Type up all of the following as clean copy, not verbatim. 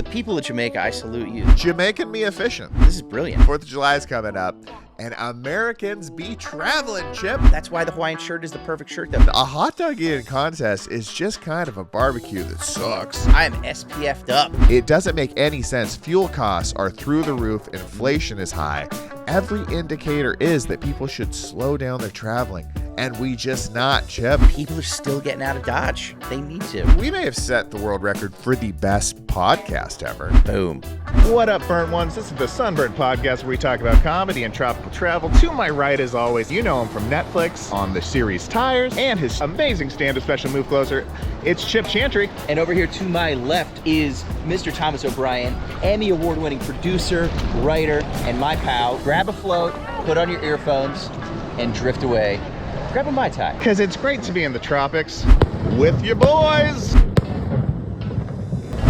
The people of Jamaica, I salute you. Jamaican Me Efficient. This is brilliant. 4th of July is coming up, and Americans be traveling, Chip. That's why the Hawaiian shirt is the perfect shirt, though. A hot dog eating contest is just kind of a barbecue that sucks. I am SPF'd up. It doesn't make any sense. Fuel costs are through the roof. Inflation is high. Every indicator is that people should slow down their traveling. And we just not, Chip. People are still getting out of Dodge. They need to. We may have set the world record for the best podcast ever. Boom. What up, burnt ones? This is the Sunburnt podcast where we talk about comedy and tropical travel. To my right, as always, you know him from Netflix on the series Tires and his amazing stand-up special Move Closer. It's Chip Chantry. And over here to my left is Mr. Thomas O'Brien, Emmy award-winning producer, writer, and my pal. Grab a float, put on your earphones, and drift away. Grab a Mai Tai. Because it's great to be in the tropics with your boys.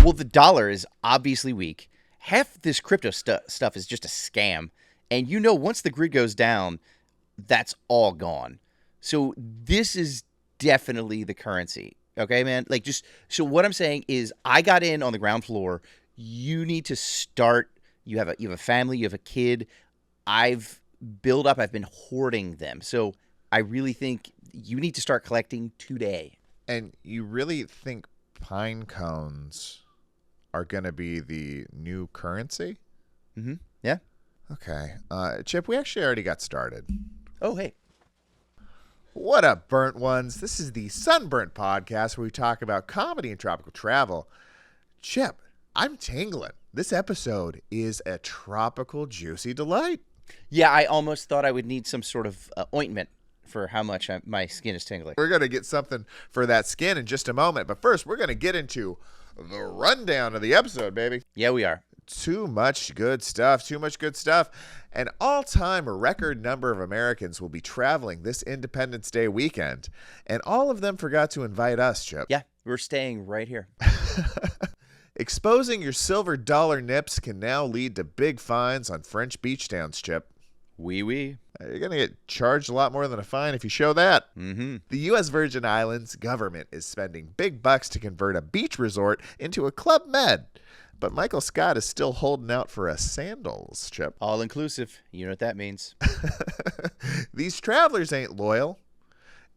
Well, the dollar is obviously weak. Half this crypto stuff is just a scam. And you know, once the grid goes down, that's all gone. So this is definitely the currency. Okay, man? Like, just, so what I'm saying is I got in on the ground floor. You need to start. You have a family, you have a kid. I've built up, I've been hoarding them. So I really think you need to start collecting today. And you really think pine cones are going to be the new currency? Mm-hmm. Yeah. Okay. Chip, we actually already got started. Oh, hey. What up, burnt ones? This is the Sunburnt podcast where we talk about comedy and tropical travel. Chip, I'm tingling. This episode is a tropical, juicy delight. Yeah, I almost thought I would need some sort of ointment for how much my skin is tingling. We're going to get something for that skin in just a moment. But first, we're going to get into the rundown of the episode, baby. Yeah, we are. Too much good stuff. An all-time record number of Americans will be traveling this Independence Day weekend. And all of them forgot to invite us, Chip. Yeah, we're staying right here. Exposing your silver dollar nips can now lead to big fines on French beach towns, Chip. Oui. You're going to get charged a lot more than a fine if you show that. Mm-hmm. The U.S. Virgin Islands government is spending big bucks to convert a beach resort into a Club Med. But Michael Scott is still holding out for a sandals, Chip. All inclusive. You know what that means. These travelers ain't loyal.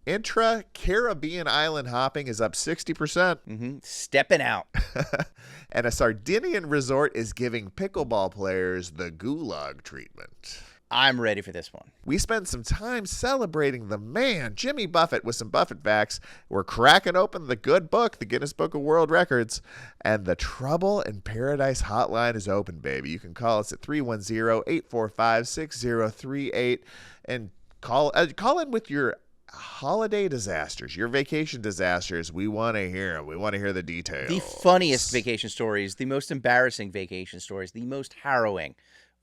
Intra-Caribbean island hopping is up 60%. Mm-hmm. Stepping out. And a Sardinian resort is giving pickleball players the gulag treatment. I'm ready for this one. We spent some time celebrating the man, Jimmy Buffett, with some Buffett Facts. We're cracking open the good book, the Guinness Book of World Records, and the Trouble in Paradise hotline is open, baby. You can call us at 310-845-6038 and call in with your holiday disasters, your vacation disasters. We want to hear them. We want to hear the details. The funniest vacation stories, the most embarrassing vacation stories, the most harrowing.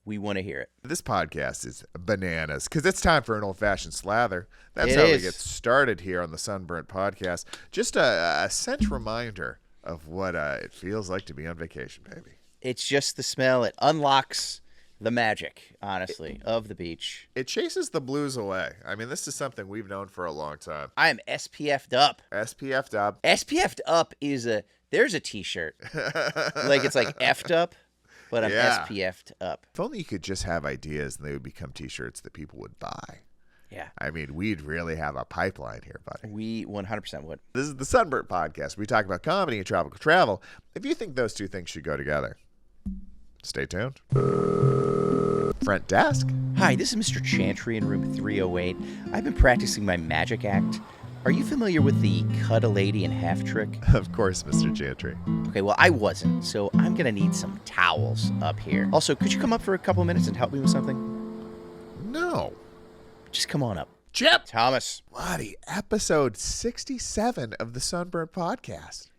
We want to hear it. This podcast is bananas because it's time for an Old Fashioned Slather. That's it how is. we get started here on the Sunburnt podcast. Just a sense reminder of what it feels like to be on vacation, baby. It's just the smell. It unlocks the magic, honestly, of the beach. It chases the blues away. I mean, this is something we've known for a long time. I am SPF'd up. SPF'd up. SPF'd up is there's a t-shirt. Like it's like F'd up. But I'm SPF'd up. If only you could just have ideas and they would become t-shirts that people would buy. Yeah. I mean, we'd really have a pipeline here, buddy. We 100% would. This is the Sunburnt podcast. We talk about comedy and tropical travel. If you think those two things should go together, stay tuned. Front desk. Hi, this is Mr. Chantry in room 308. I've been practicing my magic act. Are you familiar with the cut a lady in half trick? Of course, Mr. Chantry. Okay, well, I wasn't, so I'm going to need some towels up here. Also, could you come up for a couple minutes and help me with something? No. Just come on up. Chip. Thomas. Buddy, episode 67 of the Sunburnt podcast.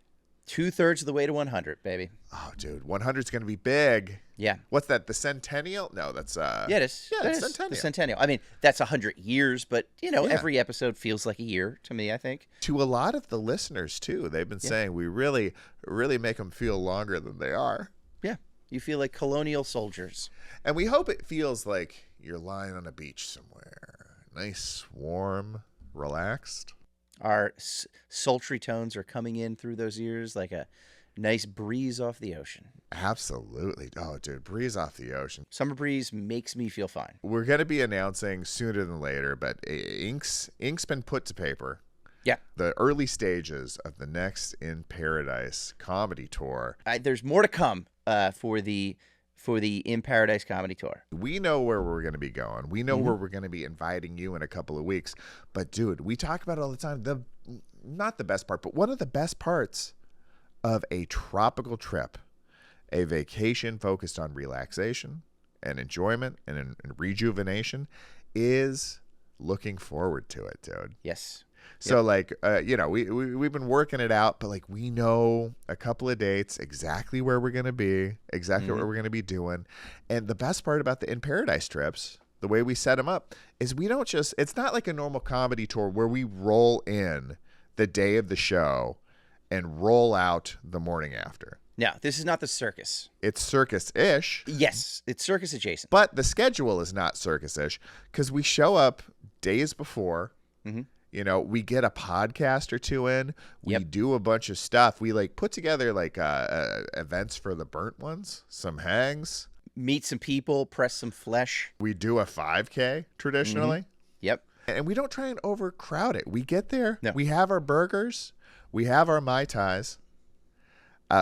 2/3 of the way to 100, baby. Oh, dude, 100 is going to be big. Yeah. What's that, the centennial? No, that's... Yeah, it is. Yeah, it's centennial. centennial. The centennial. I mean, that's 100 years, but, you know, Yeah. every episode feels like a year to me, I think. To a lot of the listeners, too. They've been saying we really, really make them feel longer than they are. Yeah. You feel like colonial soldiers. And we hope it feels like you're lying on a beach somewhere. Nice, warm, relaxed. Our sultry tones are coming in through those ears like a Nice breeze off the ocean. Absolutely. Oh, dude, breeze off the ocean. Summer breeze makes me feel fine. We're going to be announcing sooner than later, but ink's been put to paper. Yeah. The early stages of the next In Paradise comedy tour. There's more to come for the In Paradise comedy tour. We know where we're going to be going. We know where we're going to be inviting you in a couple of weeks. But, dude, we talk about it all the time. Not the best part, but one of the best parts of a tropical trip, a vacation focused on relaxation and enjoyment and rejuvenation, is looking forward to it, dude. Yes. So, like, we've been working it out, but, like, we know a couple of dates, exactly where we're going to be, exactly what we're going to be doing. And the best part about the In Paradise trips, the way we set them up, is we don't just, it's not like a normal comedy tour where we roll in the day of the show and roll out the morning after. No, this is not the circus. It's circus-ish. Yes, it's circus adjacent. But the schedule is not circus-ish because we show up days before. Mm-hmm. You know, we get a podcast or two in. We do a bunch of stuff. We like put together like events for the burnt ones, some hangs. Meet some people, press some flesh. We do a 5K traditionally. Mm-hmm. Yep. And we don't try and overcrowd it. We get there. No. We have our burgers. We have our Mai Tais.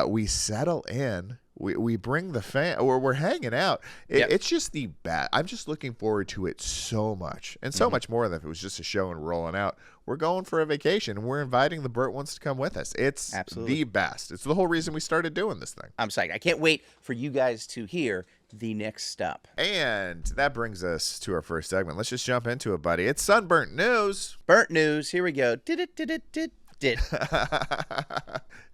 We settle in. We bring the fan, or we're hanging out. It's just the best. I'm just looking forward to it so much, and so much more than if it was just a show and rolling out. We're going for a vacation, and we're inviting the burnt ones to come with us. It's absolutely the best. It's the whole reason we started doing this thing. I'm psyched. I can't wait for you guys to hear the next stop. And that brings us to our first segment. Let's just jump into it, buddy. It's Sunburnt News. Burnt news. Here we go. Did.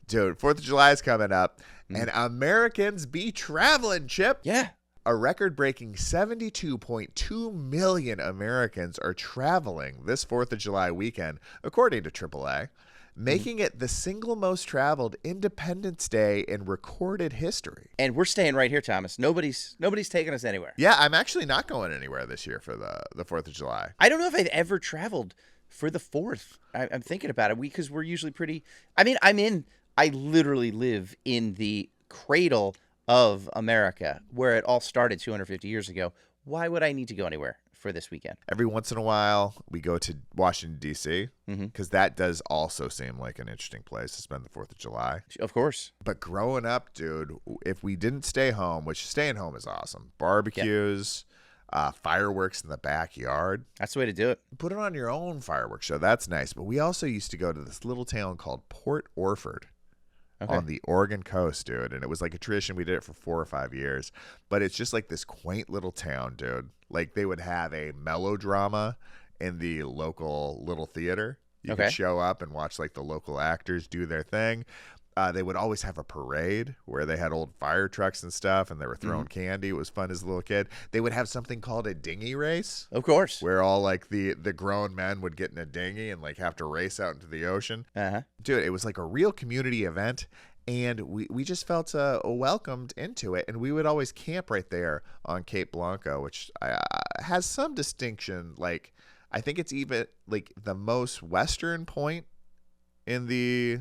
Dude, 4th of July is coming up, and Americans be traveling, Chip. Yeah. A record-breaking 72.2 million Americans are traveling this 4th of July weekend, according to AAA, making it the single most traveled Independence Day in recorded history. And we're staying right here, Thomas. Nobody's taking us anywhere. Yeah, I'm actually not going anywhere this year for the 4th of July. I don't know if I've ever traveled for the 4th. I'm thinking about it because we're usually pretty. I mean, I literally live in the cradle of America where it all started 250 years ago. Why would I need to go anywhere for this weekend? Every once in a while, we go to Washington, D.C., because that does also seem like an interesting place to spend the 4th of July. Of course. But growing up, dude, if we didn't stay home, which staying home is awesome, barbecues, fireworks in the backyard. That's the way to do it. Put it on your own fireworks show. That's nice. But we also used to go to this little town called Port Orford. Okay. On the Oregon coast, dude. And it was like a tradition. We did it for 4 or 5 years. But it's just like this quaint little town, dude. Like they would have a melodrama in the local little theater. You could show up and watch like the local actors do their thing. They would always have a parade where they had old fire trucks and stuff, and they were throwing candy. It was fun as a little kid. They would have something called a dinghy race. Of course. Where all like the grown men would get in a dinghy and like have to race out into the ocean. Dude, it was like a real community event, and we just felt welcomed into it. And we would always camp right there on Cape Blanco, which has some distinction. Like, I think it's even like the most western point in the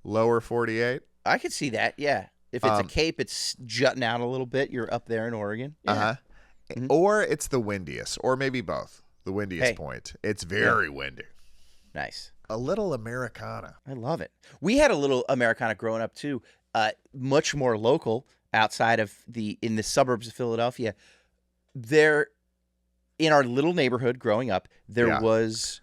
lower 48. I could see that, yeah. If it's a cape, it's jutting out a little bit. You're up there in Oregon. Yeah. Or it's the windiest, or maybe both. The windiest point. It's very windy. Nice. A little Americana. I love it. We had a little Americana growing up too. Much more local outside of in the suburbs of Philadelphia. There, in our little neighborhood growing up, there was.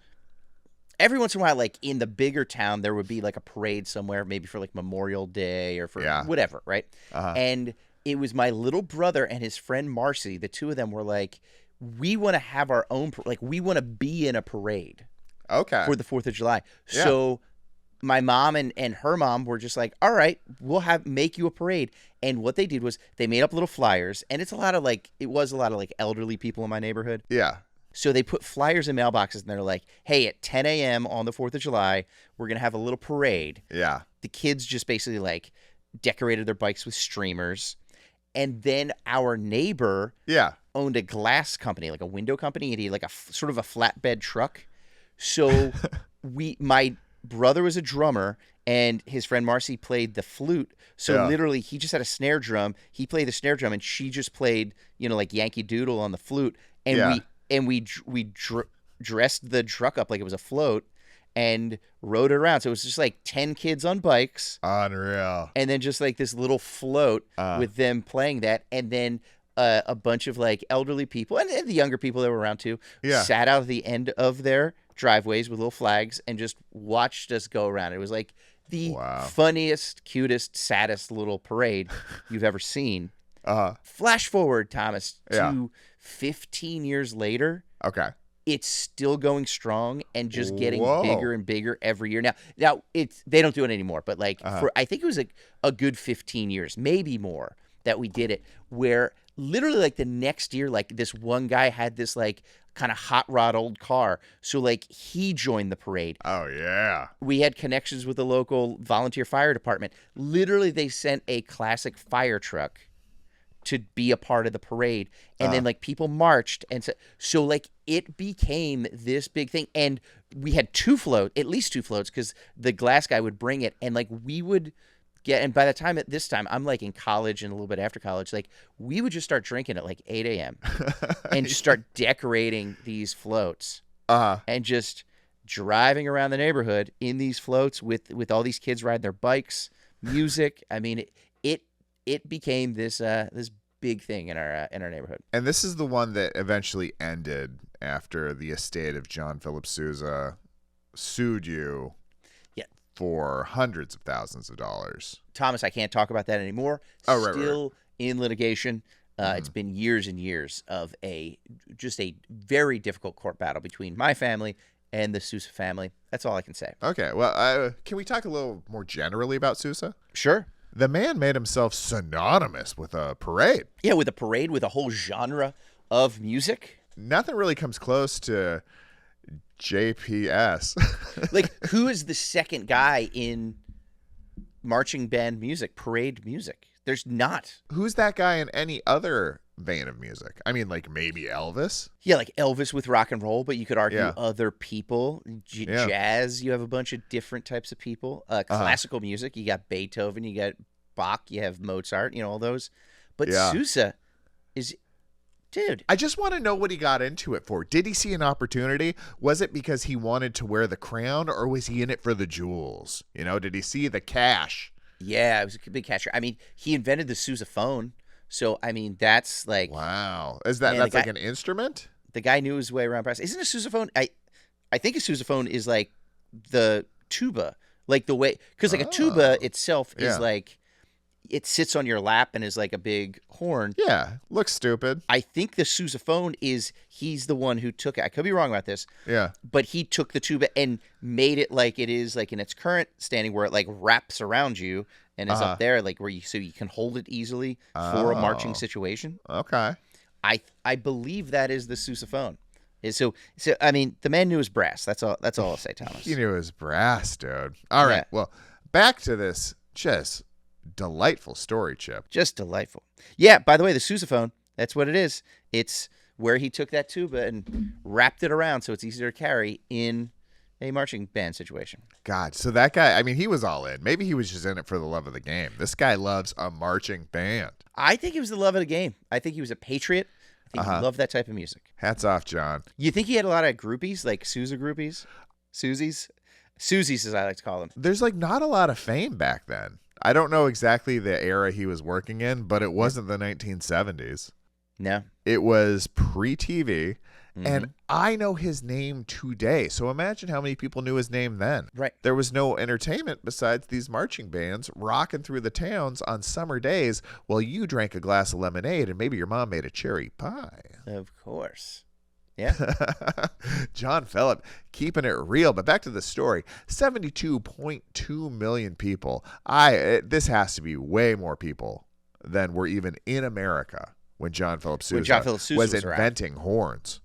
Every once in a while, like in the bigger town, there would be like a parade somewhere, maybe for like Memorial Day or for whatever, right? And it was my little brother and his friend Marcy. The two of them were like, we want to have our own, like we want to be in a parade. Okay. For the 4th of July. Yeah. So my mom and her mom were just like, all right, we'll make you a parade. And what they did was they made up little flyers. And it was a lot of like elderly people in my neighborhood. Yeah. So they put flyers in mailboxes, and they're like, hey, at 10 a.m. on the 4th of July, we're going to have a little parade. Yeah. The kids just basically, like, decorated their bikes with streamers. And then our neighbor owned a glass company, like a window company, and he had, like, a sort of a flatbed truck. So my brother was a drummer, and his friend Marcy played the flute. So literally, he just had a snare drum. He played the snare drum, and she just played, like Yankee Doodle on the flute. And we dressed the truck up like it was a float and rode it around. So it was just like 10 kids on bikes. Unreal. And then just like this little float with them playing that. And then a bunch of like elderly people and the younger people that were around too sat out at the end of their driveways with little flags and just watched us go around. It was like the funniest, cutest, saddest little parade you've ever seen. Flash forward, Thomas, to 15 years later. Okay. It's still going strong and just getting bigger and bigger every year. Now they don't do it anymore, but like I think it was a good 15 years, maybe more, that we did it, where literally like the next year, like this one guy had this like kind of hot rod old car. So like he joined the parade. Oh yeah. We had connections with the local volunteer fire department. Literally they sent a classic fire truck to be a part of the parade. And then like people marched. And so like it became this big thing. And we had at least two floats, because the glass guy would bring it. And like we would and by the time at this time, I'm like in college and a little bit after college, like we would just start drinking at like 8 a.m. and just start decorating these floats and just driving around the neighborhood in these floats with all these kids riding their bikes, music. I mean, it became this big thing in our neighborhood. And this is the one that eventually ended after the estate of John Philip Sousa sued you for hundreds of thousands of dollars. Thomas, I can't talk about that anymore. Still in litigation. It's been years and years of just a very difficult court battle between my family and the Sousa family. That's all I can say. Okay, well, can we talk a little more generally about Sousa? Sure. The man made himself synonymous with a parade. Yeah, with a parade, with a whole genre of music. Nothing really comes close to JPS. Like, who is the second guy in marching band music, parade music? There's not. Who's that guy in any other vein of music? I mean, like maybe Elvis? Yeah, like Elvis with rock and roll, but you could argue other people. Jazz, you have a bunch of different types of people. Classical music, you got Beethoven, you got Bach, you have Mozart, all those. But Sousa is... Dude. I just want to know what he got into it for. Did he see an opportunity? Was it because he wanted to wear the crown, or was he in it for the jewels? Did he see the cash? Yeah, it was a big cash. I mean, he invented the sousaphone. So, I mean, that's like... Wow. That's like an instrument? The guy knew his way around. Isn't a sousaphone... I think a sousaphone is like the tuba. Like the way... Because like a tuba itself is like... It sits on your lap and is like a big horn. Yeah, looks stupid. I think the sousaphone he's the one who took it. I could be wrong about this. Yeah. But he took the tuba and made it like it is like in its current standing, where it like wraps around you and is up there, like so you can hold it easily for a marching situation. Okay. I believe that is the sousaphone. So I mean, the man knew his brass. That's all I'll say, Thomas. He knew his brass, dude. All right. Well, back to this just delightful story, Chip. Just delightful. Yeah, by the way, the sousaphone, that's what it is. It's where he took that tuba and wrapped it around so it's easier to carry in a marching band situation. God, so that guy, I mean, he was all in. Maybe he was just in it for the love of the game. This guy loves a marching band. I think it was the love of the game. I think he was a patriot. I think he loved that type of music. Hats off, John. You think he had a lot of groupies, like Sousa groupies? Susies, as I like to call them. There's like not a lot of fame back then. I don't know exactly the era he was working in, but it wasn't the 1970s. No. It was pre-TV, and I know his name today. So imagine how many people knew his name then. Right. There was no entertainment besides these marching bands rocking through the towns on summer days while you drank a glass of lemonade and maybe your mom made a cherry pie. Of course. Yeah. John Phillip keeping it real. But back to the story. 72.2 million people. This has to be way more people than were even in America when John Philip Sousa was inventing horns.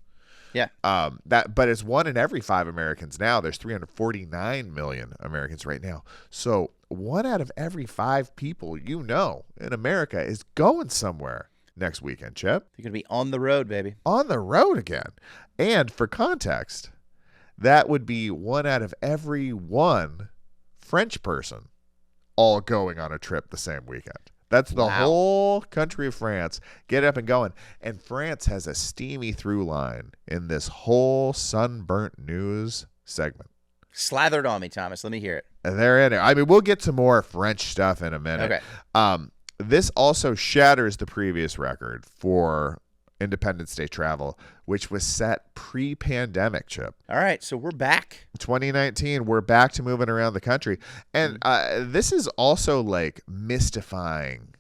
Yeah. But it's 1 in every 5 Americans now. There's 349 million Americans right now. So 1 out of every 5 people in America is going somewhere next weekend, Chip. You're going to be on the road, baby. On the road again. And for context, that would be 1 out of every 1 French person all going on a trip the same weekend. That's the whole country of France. Get up and going. And France has a steamy through line in this whole Sunburnt news segment. Slathered on me, Thomas. Let me hear it. And they're in it. I mean, we'll get to more French stuff in a minute. Okay. This also shatters the previous record for Independence Day travel, which was set pre-pandemic, Chip. All right, so we're back. 2019, we're back to moving around the country. And this is also like mystifying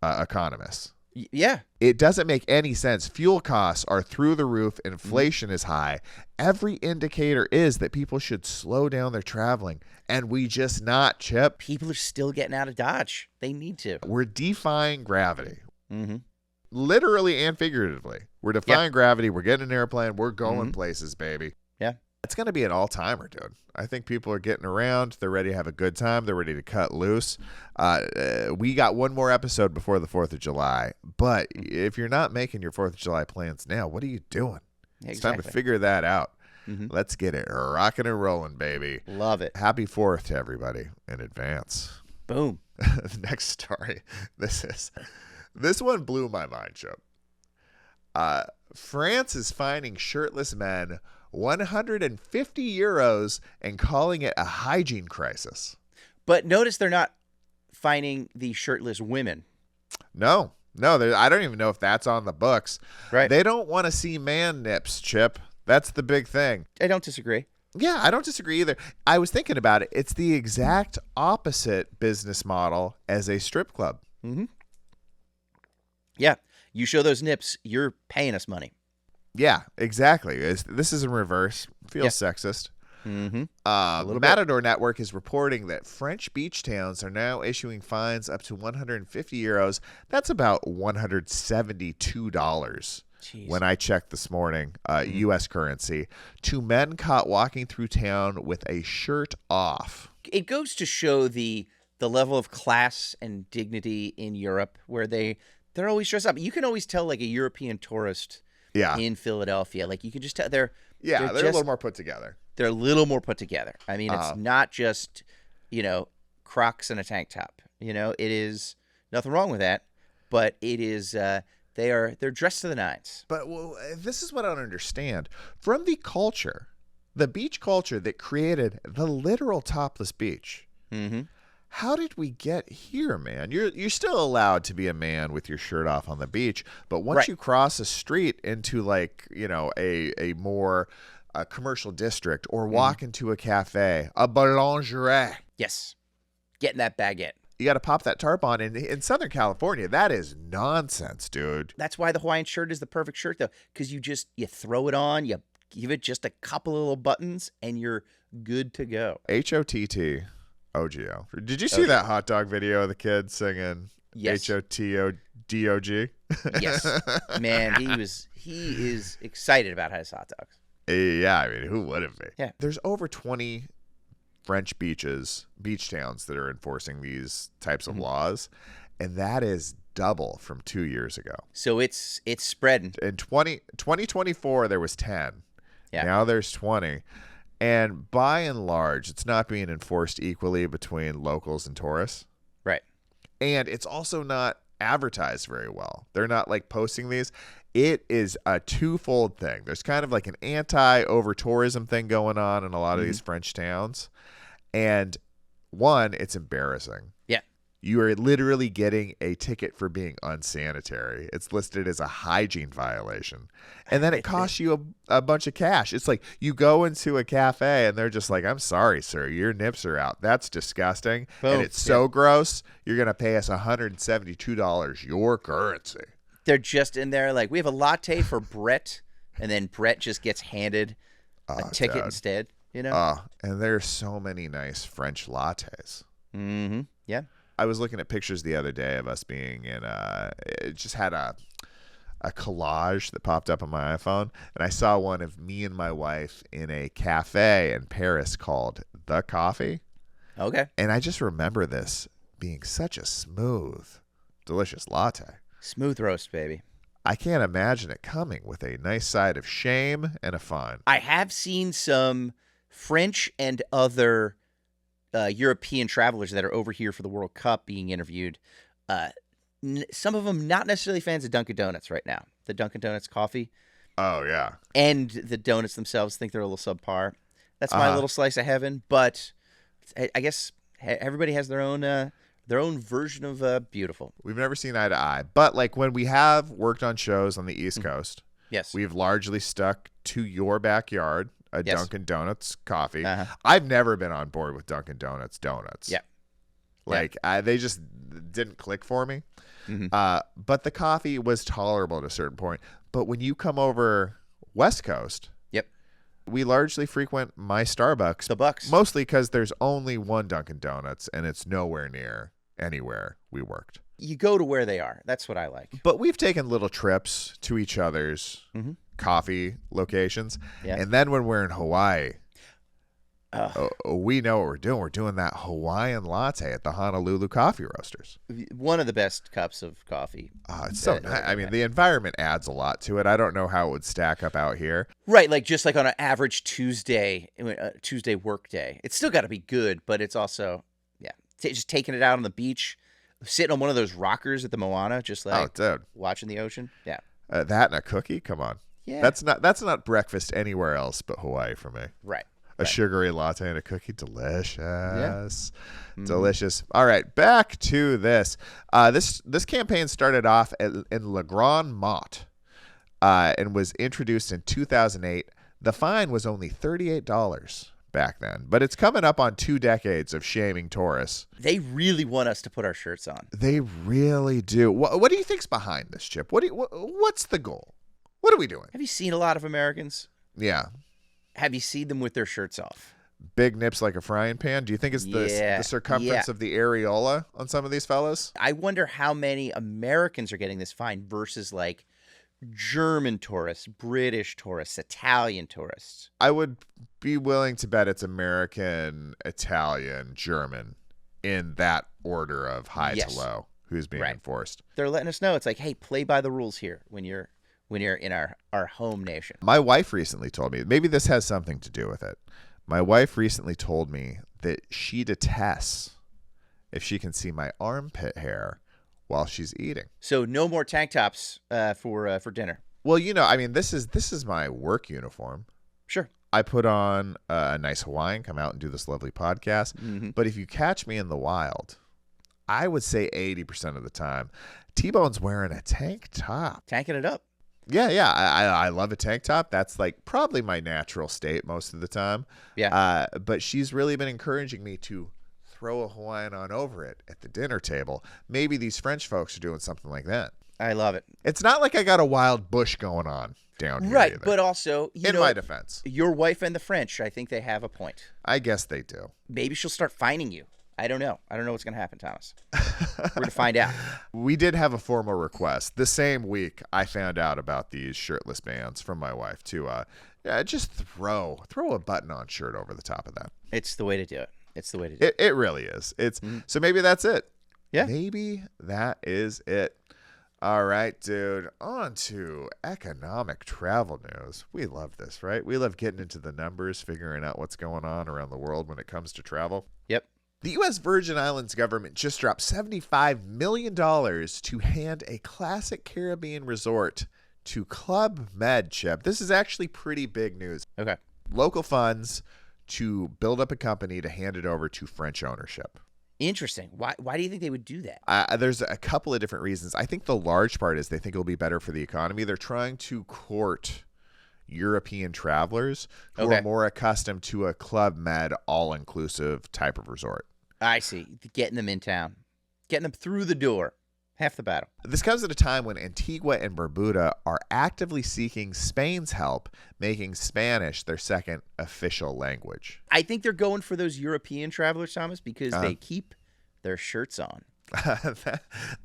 economists. Yeah. It doesn't make any sense. Fuel costs are through the roof. Inflation is high. Every indicator is that people should slow down their traveling. And we just not, Chip. People are still getting out of Dodge. They need to. We're defying gravity. Mm-hmm. Literally and figuratively. We're defying gravity. We're getting an airplane. We're going places, baby. Yeah. It's going to be an all-timer, dude. I think people are getting around. They're ready to have a good time. They're ready to cut loose. We got one more episode before the 4th of July. But if you're not making your 4th of July plans now, what are you doing? Exactly. It's time to figure that out. Let's get it rocking and rolling, baby. Love it. Happy 4th to everybody in advance. Boom. Next story. This one blew my mind, Chip. France is fining shirtless men 150 euros and calling it a hygiene crisis. But notice they're not fining the shirtless women. No, I don't even know if that's on the books. Right. They don't want to see man nips, Chip. That's the big thing. I don't disagree. Yeah, I don't disagree either. I was thinking about it. It's the exact opposite business model as a strip club. Mm-hmm. Yeah. You show those nips, you're paying us money. Yeah, exactly. This is in reverse. Feels sexist. Mm-hmm. The Matador Network is reporting that French beach towns are now issuing fines up to 150 euros. That's about $172 when I checked this morning, U.S. currency, to men caught walking through town with a shirt off. It goes to show the level of class and dignity in Europe, where they're always dressed up. You can always tell like a European tourist in Philadelphia. Like you can just tell they're a little more put together. They're a little more put together. I mean, it's not just, Crocs and a tank top. It is nothing wrong with that, but it is they're dressed to the nines. But this is what I don't understand. From the beach culture that created the literal topless beach. Mm-hmm. How did we get here, man? You're still allowed to be a man with your shirt off on the beach, but once you cross a street into like, a more commercial district or walk into a cafe, a boulangerie. Yes. Getting that baguette. You got to pop that tarp on. In Southern California, that is nonsense, dude. That's why the Hawaiian shirt is the perfect shirt, though, because you throw it on, you give it just a couple of little buttons, and you're good to go. HOTTOGO. Did you see that hot dog video of the kid singing HOTODOG? Yes. Man, he is excited about his hot dogs. Yeah, I mean, who wouldn't be? Yeah. There's over 20 French beach towns that are enforcing these types of laws, and that is double from 2 years ago. So it's spreading. In 2024, there was 10. Yeah. Now there's 20. And by and large, it's not being enforced equally between locals and tourists. Right. And it's also not advertised very well. They're not like posting these. It is a twofold thing. There's kind of like an anti-over-tourism thing going on in a lot of these French towns. And one, it's embarrassing. Yeah. You are literally getting a ticket for being unsanitary. It's listed as a hygiene violation. And then it costs you a bunch of cash. It's like you go into a cafe and they're just like, I'm sorry, sir, your nips are out. That's disgusting. Boom. And it's so gross. You're going to pay us $172 your currency. They're just in there like, we have a latte for Brett. And then Brett just gets handed a ticket instead. And there's so many nice French lattes. Mm-hmm. Yeah. I was looking at pictures the other day of us being in it just had a collage that popped up on my iPhone, and I saw one of me and my wife in a cafe in Paris called The Coffee. Okay. And I just remember this being such a smooth, delicious latte. Smooth roast, baby. I can't imagine it coming with a nice side of shame and a fine. I have seen some French and other European travelers that are over here for the World Cup being interviewed. Some of them not necessarily fans of Dunkin' Donuts right now. The Dunkin' Donuts coffee. Oh, yeah. And the donuts themselves think they're a little subpar. That's my little slice of heaven. But I guess everybody has their own version of beautiful. We've never seen eye to eye. But like when we have worked on shows on the East Coast, yes, we've largely stuck to your backyard, yes. Dunkin' Donuts coffee. Uh-huh. I've never been on board with Dunkin' Donuts donuts. Yeah. Like they just didn't click for me. Mm-hmm. But the coffee was tolerable at a certain point. But when you come over West Coast, yep, we largely frequent my Starbucks. The Bucks. Mostly because there's only one Dunkin' Donuts, and it's nowhere near anywhere we worked. You go to where they are. That's what I like. But we've taken little trips to each other's coffee locations. Yeah. And then when we're in Hawaii, we know what we're doing. We're doing that Hawaiian latte at the Honolulu Coffee Roasters. One of the best cups of coffee. It's so nice. I mean, the environment adds a lot to it. I don't know how it would stack up out here. Right, like just like on an average Tuesday work day. It's still got to be good, but it's also, just taking it out on the beach, sitting on one of those rockers at the Moana, just like watching the ocean. Yeah. That and a cookie? Come on. Yeah. That's not breakfast anywhere else but Hawaii for me. Right. A sugary latte and a cookie. Delicious. Yeah. Delicious. All right, back to this. This campaign started off in Le Grand Mott and was introduced in 2008. The fine was only $38 back then, but it's coming up on 2 decades of shaming tourists. They really want us to put our shirts on. They really do. What do you think's behind this, Chip? What's the goal? What are we doing? Have you seen a lot of Americans? Yeah. Have you seen them with their shirts off? Big nips like a frying pan. Do you think it's the circumference of the areola on some of these fellas? I wonder how many Americans are getting this fine versus like German tourists, British tourists, Italian tourists. I would be willing to bet it's American, Italian, German in that order of high to low who's being enforced. They're letting us know. It's like, hey, play by the rules here when you're in our home nation. My wife recently told me, maybe this has something to do with it. My wife recently told me that she detests if she can see my armpit hair while she's eating. So no more tank tops for dinner. Well, I mean, this is my work uniform. Sure. I put on a nice Hawaiian, come out and do this lovely podcast. Mm-hmm. But if you catch me in the wild, I would say 80% of the time, T-Bone's wearing a tank top. Tanking it up. Yeah. I love a tank top. That's like probably my natural state most of the time. Yeah. But she's really been encouraging me to throw a Hawaiian on over it at the dinner table. Maybe these French folks are doing something like that. I love it. It's not like I got a wild bush going on down here. Right, either. but also, in my defense, your wife and the French, I think they have a point. I guess they do. Maybe she'll start fining you. I don't know. I don't know what's going to happen, Thomas. We're going to find out. We did have a formal request. The same week, I found out about these shirtless bands from my wife to just throw a button-on shirt over the top of that. It's the way to do it. It's the way to do it. It really is. So maybe that's it. Yeah. Maybe that is it. All right, dude. On to economic travel news. We love this, right? We love getting into the numbers, figuring out what's going on around the world when it comes to travel. Yep. The U.S. Virgin Islands government just dropped $75 million to hand a classic Caribbean resort to Club Med, Chip. This is actually pretty big news. Okay. Local funds to build up a company to hand it over to French ownership. Interesting. Why do you think they would do that? There's a couple of different reasons. I think the large part is they think it'll be better for the economy. They're trying to court European travelers who are more accustomed to a Club Med all-inclusive type of resort. I see. Getting them in town. Getting them through the door. Half the battle. This comes at a time when Antigua and Barbuda are actively seeking Spain's help, making Spanish their second official language. I think they're going for those European travelers, Thomas, because they keep their shirts on.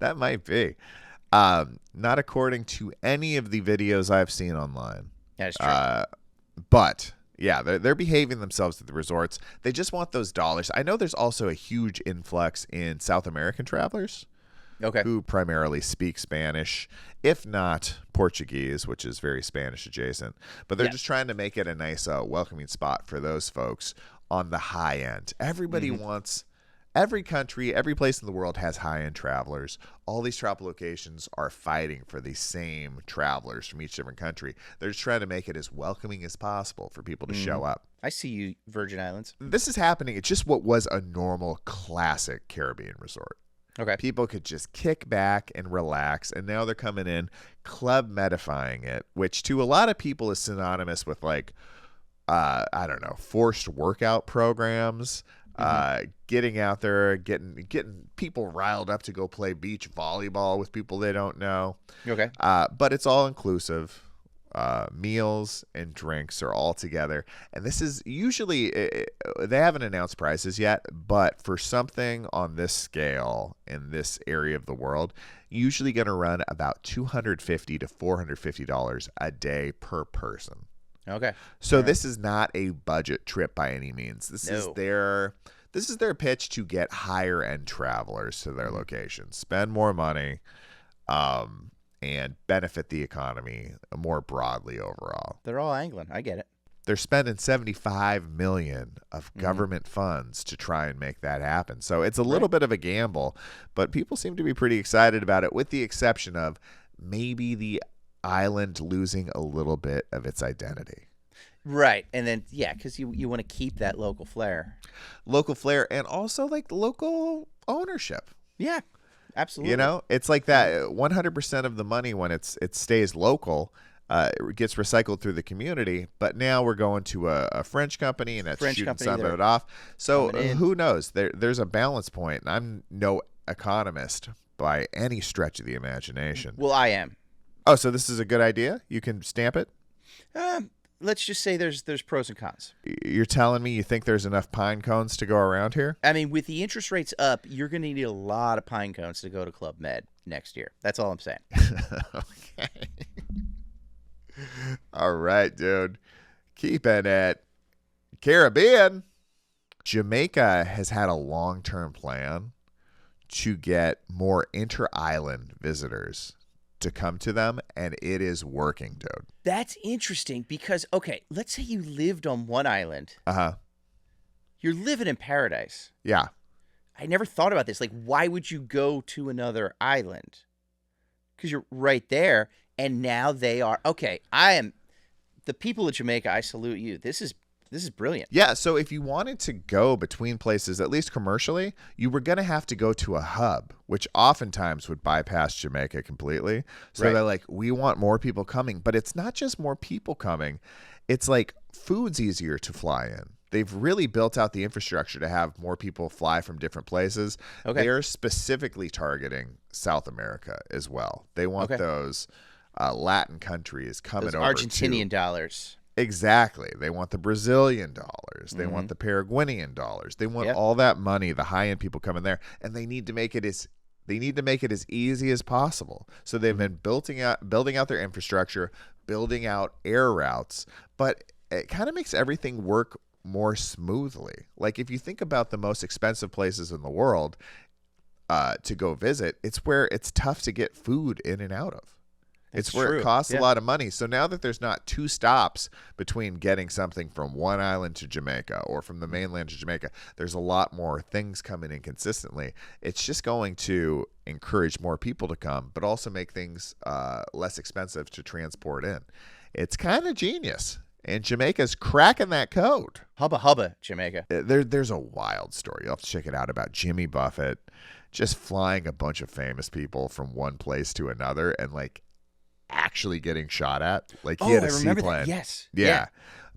that might be. Not according to any of the videos I've seen online. That is true. But yeah, they're behaving themselves at the resorts. They just want those dollars. I know there's also a huge influx in South American travelers. Okay. who primarily speak Spanish, if not Portuguese, which is very Spanish adjacent. But they're just trying to make it a nice, welcoming spot for those folks on the high end. Everybody wants, every country, every place in the world has high-end travelers. All these travel locations are fighting for the same travelers from each different country. They're just trying to make it as welcoming as possible for people to show up. I see you, Virgin Islands. This is happening. It's just what was a normal, classic Caribbean resort. Okay. People could just kick back and relax, and now they're coming in, club medifying it, which to a lot of people is synonymous with like, I don't know, forced workout programs, getting out there, getting people riled up to go play beach volleyball with people they don't know. Okay. But it's all inclusive. Meals and drinks are all together. And this is usually, they haven't announced prices yet, but for something on this scale in this area of the world, usually going to run about $250 to $450 a day per person. Okay. So this is not a budget trip by any means. This is their pitch to get higher end travelers to their locations, spend more money, and benefit the economy more broadly overall. They're all angling. I get it. They're spending $75 million of government funds to try and make that happen. So it's a little bit of a gamble, but people seem to be pretty excited about it, with the exception of maybe the island losing a little bit of its identity. Right. And then, because you want to keep that local flair. Local flair, and also like local ownership. Yeah. Absolutely. You know, it's like that 100% of the money when it stays local gets recycled through the community. But now we're going to a French company, and that's shooting some of it off. So who knows? There's a balance point. And I'm no economist by any stretch of the imagination. Well, I am. Oh, so this is a good idea? You can stamp it? Let's just say there's pros and cons. You're telling me you think there's enough pine cones to go around here? I mean, with the interest rates up, you're going to need a lot of pine cones to go to Club Med next year. That's all I'm saying. Okay. All right, dude. Keeping it Caribbean. Jamaica has had a long-term plan to get more inter-island visitors to come to them, and it is working, dude. That's interesting because, okay, let's say you lived on one island. You're living in paradise. Yeah. I never thought about this. Like, why would you go to another island? Because you're right there, and now they are. Okay, the people of Jamaica, I salute you. This is brilliant. Yeah, so if you wanted to go between places, at least commercially, you were going to have to go to a hub, which oftentimes would bypass Jamaica completely. So they're like, we want more people coming. But it's not just more people coming. It's like food's easier to fly in. They've really built out the infrastructure to have more people fly from different places. Okay. They're specifically targeting South America as well. They want those Latin countries coming those over Argentinian dollars. Exactly. They want the Brazilian dollars. They want the Paraguayan dollars. They want all that money, the high-end people coming there, and they need to make it as easy as possible. So they've been building out their infrastructure, building out air routes, but it kind of makes everything work more smoothly. Like if you think about the most expensive places in the world to go visit, it's where it's tough to get food in and out of. It's where it costs a lot of money. So now that there's not two stops between getting something from one island to Jamaica or from the mainland to Jamaica, there's a lot more things coming in consistently. It's just going to encourage more people to come, but also make things less expensive to transport in. It's kind of genius. And Jamaica's cracking that code. Hubba hubba, Jamaica. There's a wild story. You'll have to check it out about Jimmy Buffett just flying a bunch of famous people from one place to another and like actually getting shot at. Like he had a seaplane. Yes. Yeah.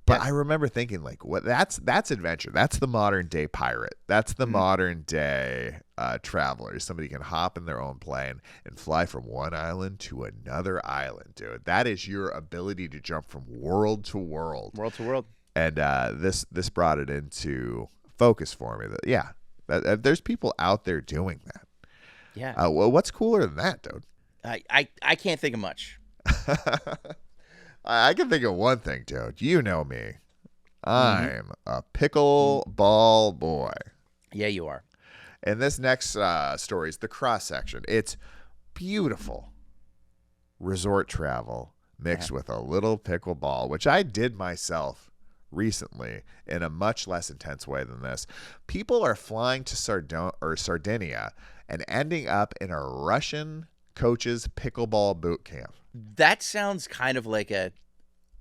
But I remember thinking like, what? That's adventure. That's the modern day pirate. That's the modern day traveler. Somebody can hop in their own plane and fly from one island to another island, dude. That is your ability to jump from world to world. World to world. And this brought it into focus for me. That there's people out there doing that. Yeah. Well, what's cooler than that, dude? I can't think of much. I can think of one thing, dude. You know me. I'm a pickleball boy. Yeah, you are. And this next story is the cross section. It's beautiful resort travel mixed with a little pickleball, which I did myself recently in a much less intense way than this. People are flying to Sardinia and ending up in a Russian coach's pickleball boot camp. That sounds kind of like a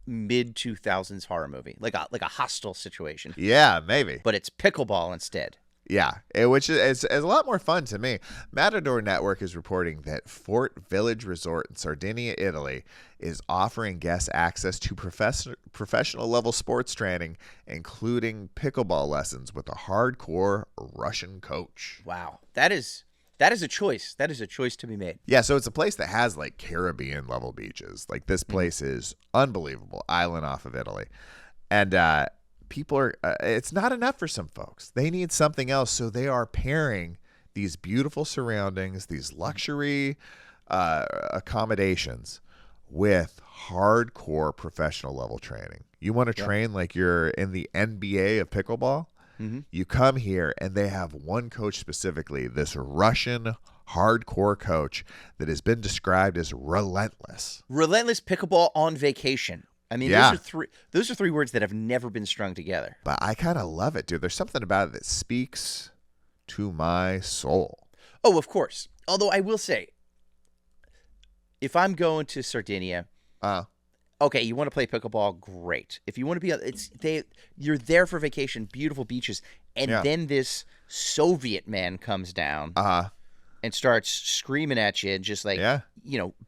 mid-2000s horror movie, like a Hostel situation. Yeah, maybe. But it's pickleball instead. Yeah, which is a lot more fun to me. Matador Network is reporting that Fort Village Resort in Sardinia, Italy, is offering guests access to professional level sports training, including pickleball lessons with a hardcore Russian coach. Wow, that is a choice. That is a choice to be made. Yeah, so it's a place that has like Caribbean level beaches. Like this place is unbelievable, island off of Italy, and people are it's not enough for some folks. They need something else, so they are pairing these beautiful surroundings, these luxury accommodations with hardcore professional level training. You want to train like you're in the NBA of pickleball? Mm-hmm. You come here and they have one coach specifically, this Russian hardcore coach that has been described as relentless. Relentless pickleball on vacation. I mean, those are three words that have never been strung together. But I kind of love it, dude. There's something about it that speaks to my soul. Oh, of course. Although I will say, if I'm going to Sardinia, okay, you want to play pickleball, great. If you want to be, you're there for vacation, beautiful beaches, and then this Soviet man comes down and starts screaming at you, and just like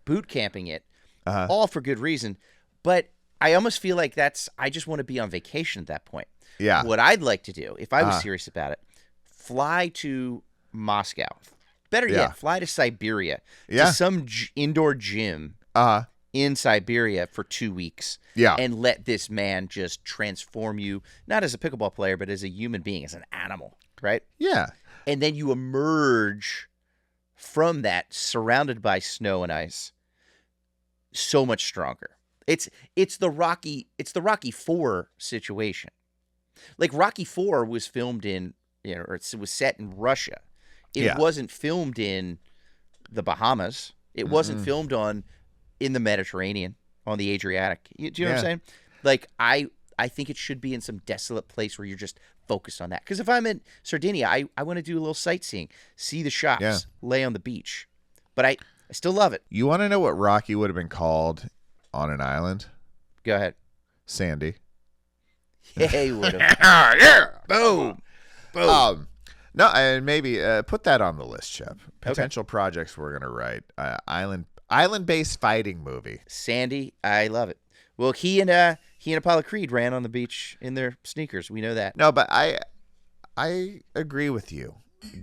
boot camping it, all for good reason. But I almost feel like I just want to be on vacation at that point. Yeah. What I'd like to do, if I was serious about it, fly to Moscow. Better yet, fly to Siberia to some indoor gym in Siberia for 2 weeks. Yeah. And let this man just transform you, not as a pickleball player, but as a human being, as an animal, right? Yeah. And then you emerge from that surrounded by snow and ice so much stronger. It's the Rocky IV situation. Like Rocky IV was filmed in, or it was set in Russia. It wasn't filmed in the Bahamas. It wasn't filmed in the Mediterranean, on the Adriatic. Do you know what I'm saying? Like I think it should be in some desolate place where you're just focused on that. Because if I'm in Sardinia, I want to do a little sightseeing, see the shops, lay on the beach. But I still love it. You want to know what Rocky would have been called on an island? Go ahead. Sandy. Yeah, he would have. Yeah. Boom. Boom. No, and maybe put that on the list, Chip. Potential projects we're gonna write. Island-based fighting movie. Sandy, I love it. Well, he and Apollo Creed ran on the beach in their sneakers. We know that. No, but I agree with you.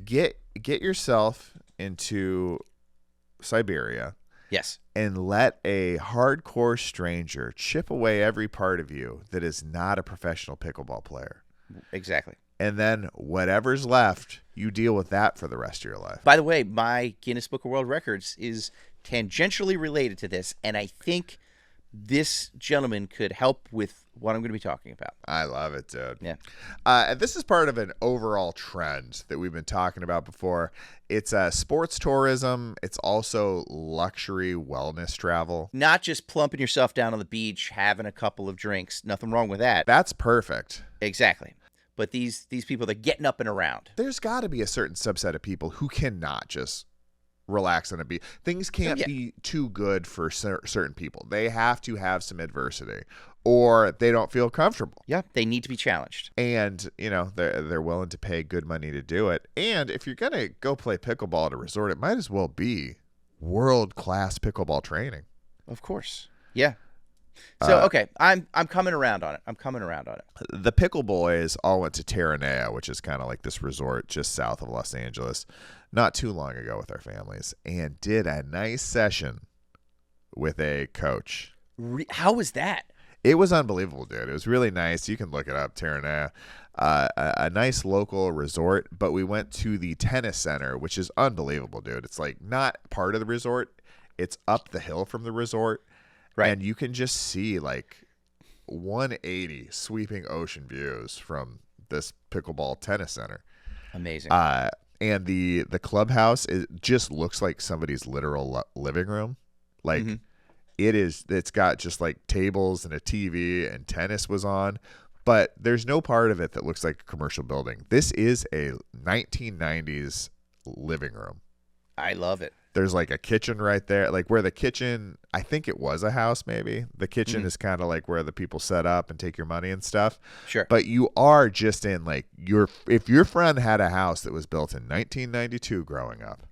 Get yourself into Siberia. Yes. And let a hardcore stranger chip away every part of you that is not a professional pickleball player. Exactly. And then whatever's left, you deal with that for the rest of your life. By the way, my Guinness Book of World Records is tangentially related to this, and I think this gentleman could help with what I'm going to be talking about. I love it, dude. Yeah. And this is part of an overall trend that we've been talking about before. It's sports tourism. It's also luxury wellness travel. Not just plumping yourself down on the beach, having a couple of drinks. Nothing wrong with that. That's perfect. Exactly. But these people, they're getting up and around. There's got to be a certain subset of people who cannot just relax on a beach. Things can't be too good for certain people. They have to have some adversity, or they don't feel comfortable. Yeah, they need to be challenged. And, they're willing to pay good money to do it. And if you're going to go play pickleball at a resort, it might as well be world-class pickleball training. Of course. Yeah. So, okay, I'm coming around on it. The Pickle Boys all went to Tirana, which is kind of like this resort just south of Los Angeles, not too long ago with our families, and did a nice session with a coach. How was that? It was unbelievable, dude. It was really nice. You can look it up, Tirana. A nice local resort, but we went to the tennis center, which is unbelievable, dude. It's like not part of the resort. It's up the hill from the resort. Right. And you can just see like 180 sweeping ocean views from this pickleball tennis center. Amazing. And the clubhouse, it just looks like somebody's literal living room. Like it's got just like tables and a TV, and tennis was on, but there's no part of it that looks like a commercial building. This is a 1990s living room. I love it. There's like a kitchen right there, like where the kitchen, I think it was a house maybe. The kitchen is kind of like where the people set up and take your money and stuff. Sure. But you are just in like if your friend had a house that was built in 1992 growing up,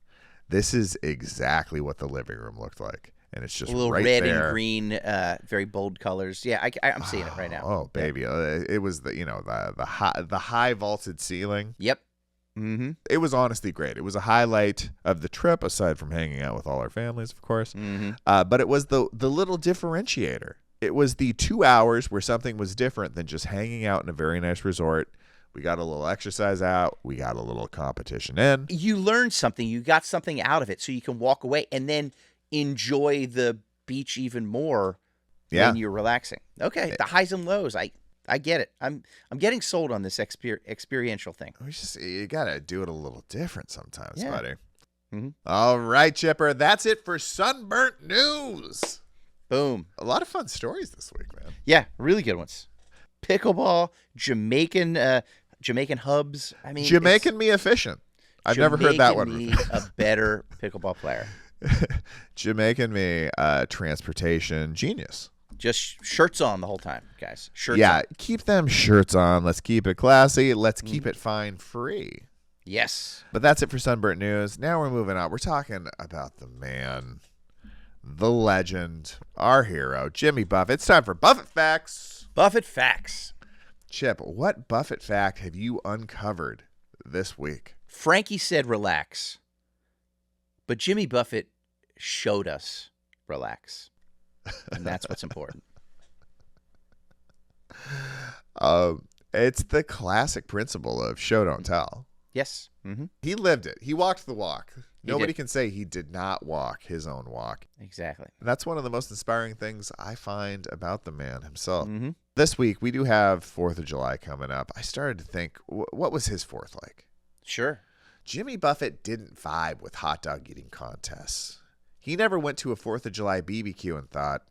this is exactly what the living room looked like. And it's just a little right red there. and green, very bold colors. Yeah, I'm seeing it right now. Oh, baby. It was the high vaulted ceiling. Yep. Mm-hmm. It was honestly great. It was a highlight of the trip, aside from hanging out with all our families, of course. But it was the little differentiator. It was the 2 hours where something was different than just hanging out in a very nice resort. We got a little exercise out. We got a little competition in. You learned something. You got something out of it, so you can walk away and then enjoy the beach even more when you're relaxing. Okay, the highs and lows. I get it. I'm getting sold on this experiential thing. You gotta do it a little different sometimes, buddy. Mm-hmm. All right, Chipper. That's it for Sunburnt News. Boom. A lot of fun stories this week, man. Yeah, really good ones. Pickleball, Jamaican hubs. I mean, Jamaican Me Efficient. I've never heard that one. Jamaican Me, a better pickleball player. Jamaican Me, transportation genius. Just shirts on the whole time, guys. Shirts on. Keep them shirts on. Let's keep it classy. Let's keep it fine free. Yes. But that's it for Sunburnt News. Now we're moving on. We're talking about the man, the legend, our hero, Jimmy Buffett. It's time for Buffett Facts. Buffett Facts. Chip, what Buffett fact have you uncovered this week? Frankie said relax, but Jimmy Buffett showed us relax. And that's what's important. It's the classic principle of show, don't tell. Yes. Mm-hmm. He lived it. He walked the walk. Nobody did. can say he did not walk his own walk. Exactly. And that's one of the most inspiring things I find about the man himself. Mm-hmm. This week, we do have 4th of July coming up. I started to think, what was his 4th like? Sure. Jimmy Buffett didn't vibe with hot dog eating contests. He never went to a 4th of July BBQ and thought,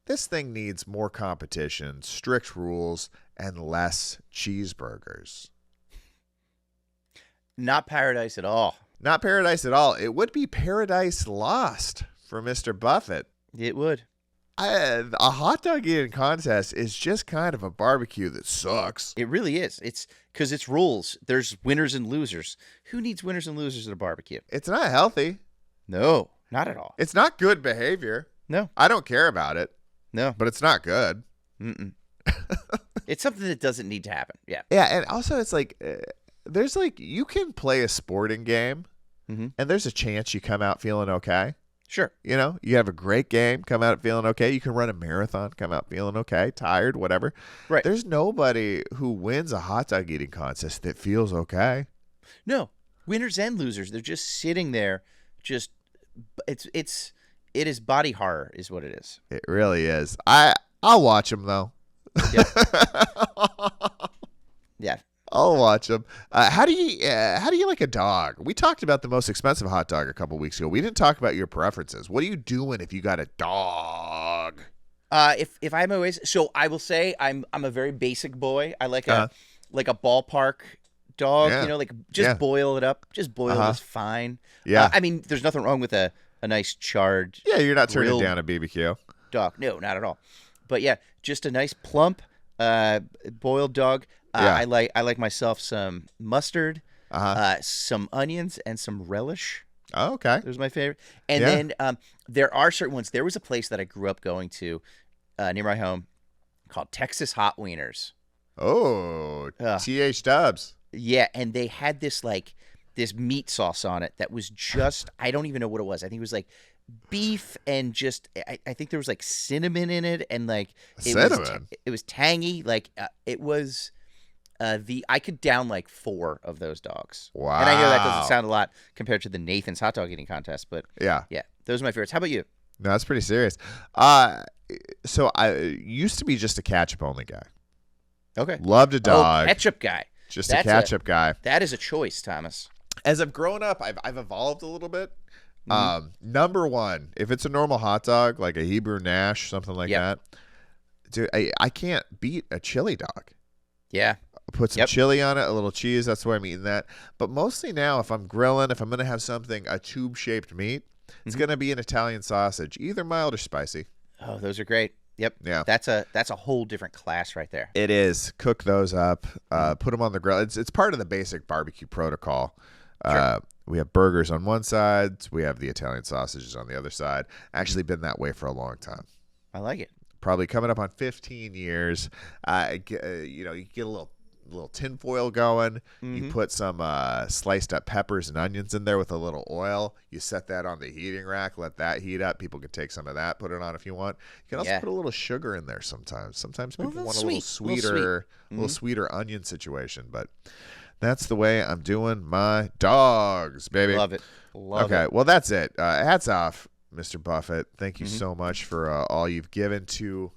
this thing needs more competition, strict rules, and less cheeseburgers. Not paradise at all. Not paradise at all. It would be paradise lost for Mr. Buffett. It would. A hot dog eating contest is just kind of a barbecue that sucks. It really is. It's because it's rules. There's winners and losers. Who needs winners and losers at a barbecue? It's not healthy. No, not at all. It's not good behavior. No. I don't care about it. No. But it's not good. Mm-mm. It's something that doesn't need to happen. Yeah. Yeah, and also it's like there's like you can play a sporting game and there's a chance you come out feeling okay. Sure. You know, you have a great game, come out feeling okay. You can run a marathon, come out feeling okay, tired, whatever. Right. There's nobody who wins a hot dog eating contest that feels okay. No. Winners and losers. They're just sitting there. Just it is body horror is what it is. It really is. I'll watch them though. Yeah. Yeah. I'll watch them. How do you like a dog? We talked about the most expensive hot dog a couple weeks ago. We didn't talk about your preferences. What are you doing if you got a dog? If I'm always I will say I'm a very basic boy. I like a ballpark dog. Yeah. You know, like just boil it up. Just boil it is fine. Yeah. I mean, there's nothing wrong with a nice charred. Yeah, you're not turning grilled down a BBQ dog. No, not at all. But yeah, just a nice plump boiled dog. I like myself some mustard, some onions, and some relish. Oh, okay. Those are my favorite. And then there are certain ones. There was a place that I grew up going to near my home called Texas Hot Wieners. Oh, T.H. Dubs. Yeah, and they had this meat sauce on it that was just I don't even know what it was. I think it was like beef and just I think there was like cinnamon in it and like it was tangy. Like it was I could down like 4 of those dogs. Wow. And I know that doesn't sound a lot compared to the Nathan's hot dog eating contest, but yeah, those are my favorites. How about you? No, that's pretty serious. So I used to be just a ketchup only guy. Okay. Loved a dog. Oh, ketchup guy. just a catch-up guy. That is a choice, Thomas. As I've grown up, I've evolved a little bit. Mm-hmm. Number one, if it's a normal hot dog, like a Hebrew Nash, something like that, dude, I can't beat a chili dog. Yeah. Put some chili on it, a little cheese. That's why I'm eating that. But mostly now, if I'm grilling, if I'm going to have something, a tube-shaped meat, it's going to be an Italian sausage, either mild or spicy. Oh, those are great. Yep. Yeah. That's a whole different class right there. It is. Cook those up. Put them on the grill. It's part of the basic barbecue protocol. Sure. We have burgers on one side. We have the Italian sausages on the other side. Actually been that way for a long time. I like it. Probably coming up on 15 years. You get a little tinfoil going. You put some sliced up peppers and onions in there with a little oil. You set that on the heating rack. Let that heat up. People can take some of that, put it on if you want. You can also put a little sugar in there sometimes. Sometimes people want a little sweeter onion situation, but that's the way I'm doing my dogs, baby. Love it. Okay, well, that's it. Hats off, Mr. Buffett. Thank you so much for all you've given to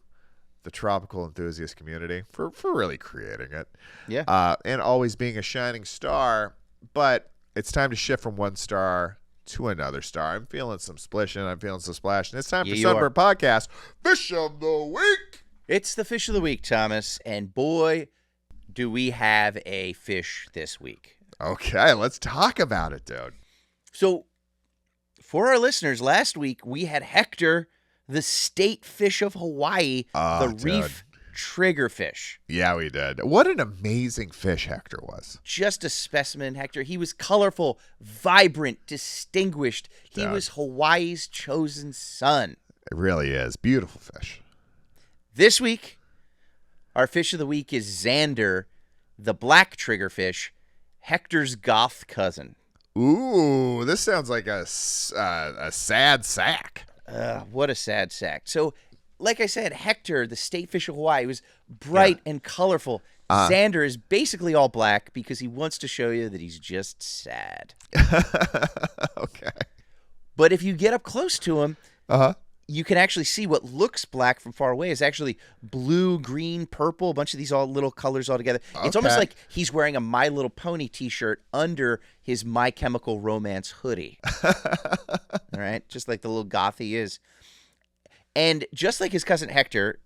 the tropical enthusiast community for really creating it. Yeah. And always being a shining star. But it's time to shift from one star to another star. I'm feeling some splishing. I'm feeling some splashing. It's time for Sunburnt Podcast Fish of the Week. It's the Fish of the Week, Thomas. And boy, do we have a fish this week. Okay, let's talk about it, dude. So for our listeners, last week we had Hector, the state fish of Hawaii, the Reef Triggerfish. Yeah, we did. What an amazing fish Hector was. Just a specimen, Hector. He was colorful, vibrant, distinguished. He was Hawaii's chosen son. It really is. Beautiful fish. This week, our fish of the week is Zander, the black triggerfish, Hector's Goth cousin. Ooh, this sounds like a sad sack. What a sad sack. So, like I said, Hector, the state fish of Hawaii, was bright and colorful. Zander is basically all black because he wants to show you that he's just sad. Okay. But if you get up close to him, you can actually see what looks black from far away is actually blue, green, purple, a bunch of these all little colors all together. Okay. It's almost like he's wearing a My Little Pony t-shirt under his My Chemical Romance hoodie. All right? Just like the little goth he is. And just like his cousin Hector,